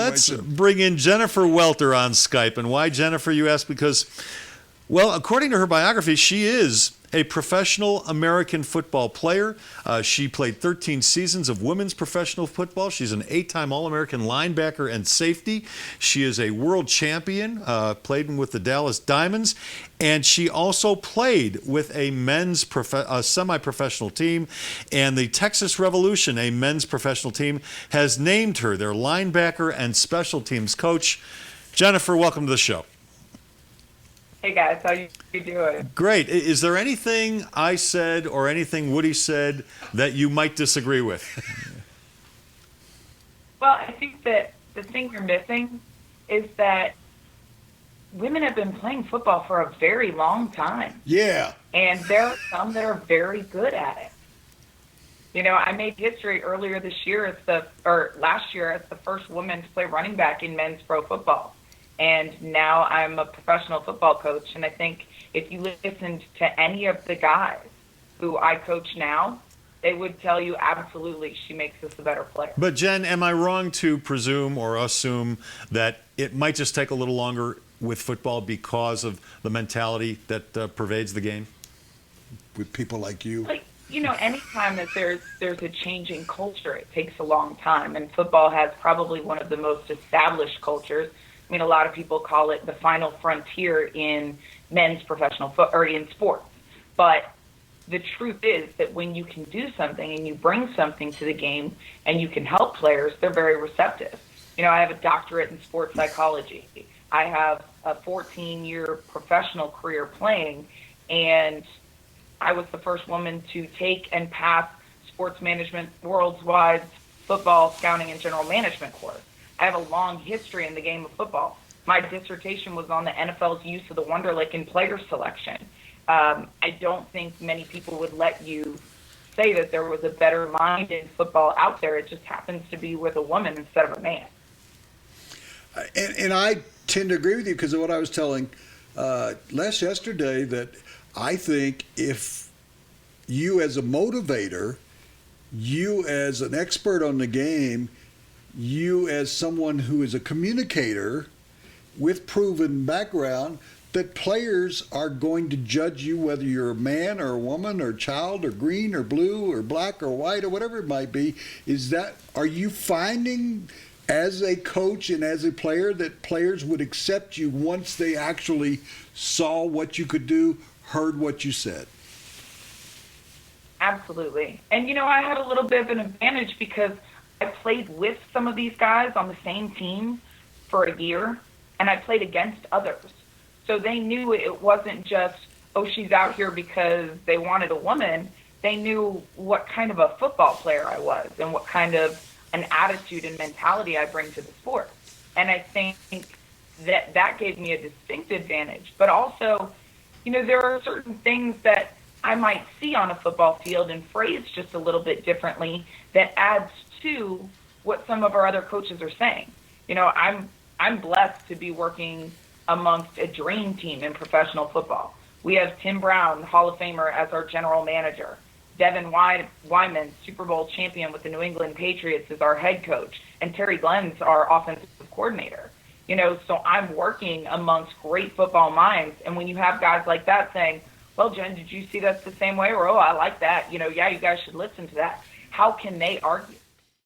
let's bring in Jennifer Welter on Skype. And why Jennifer, you ask? Because, well, according to her biography, she is a professional American football player. She played 13 seasons of women's professional football. She's an 8-time All-American linebacker and safety. She is a world champion, played with the Dallas Diamonds, and she also played with a men's semi-professional team. And the Texas Revolution, a men's professional team, has named her their linebacker and special teams coach. Jennifer, welcome to the show. Hey guys, how you doing? Great. Is there anything I said or anything Woody said that you might disagree with? Well, I think that the thing you're missing is that women have been playing football for a very long time. Yeah. And there are some that are very good at it. You know, I made history earlier this year last year as the first woman to play running back in men's pro football. And now I'm a professional football coach. And I think if you listened to any of the guys who I coach now, they would tell you absolutely she makes us a better player. But Jen, am I wrong to presume or assume that it might just take a little longer with football because of the mentality that pervades the game? With people like you? Like, you know, anytime that there's a changing culture, it takes a long time. And football has probably one of the most established cultures. I mean, a lot of people call it the final frontier in men's professional or in sports. But the truth is that when you can do something and you bring something to the game and you can help players, they're very receptive. You know, I have a doctorate in sports psychology. I have a 14-year professional career playing, and I was the first woman to take and pass sports management worldwide football scouting and general management course. I have a long history in the game of football. My dissertation was on the NFL's use of the Wonderlic in player selection. I don't think many people would let you say that there was a better mind in football out there. It just happens to be with a woman instead of a man. And I tend to agree with you because of what I was telling Les yesterday, that I think if you as a motivator, you as an expert on the game, you as someone who is a communicator with proven background, that players are going to judge you whether you're a man or a woman or child or green or blue or black or white or whatever it might be. Are you finding as a coach and as a player that players would accept you once they actually saw what you could do, heard what you said? Absolutely. And, you know, I had a little bit of an advantage because I played with some of these guys on the same team for a year, and I played against others. So they knew it wasn't just, oh, she's out here because they wanted a woman. They knew what kind of a football player I was and what kind of an attitude and mentality I bring to the sport. And I think that gave me a distinct advantage. But also, you know, there are certain things that I might see on a football field and phrase just a little bit differently that adds to what some of our other coaches are saying. You know, I'm blessed to be working amongst a dream team in professional football. We have Tim Brown, Hall of Famer, as our general manager. Devin Wyman, Super Bowl champion with the New England Patriots, is our head coach. And Terry Glenn's our offensive coordinator. You know, so I'm working amongst great football minds. And when you have guys like that saying, well, Jen, did you see that the same way? Or, oh, I like that. You know, yeah, you guys should listen to that. How can they argue?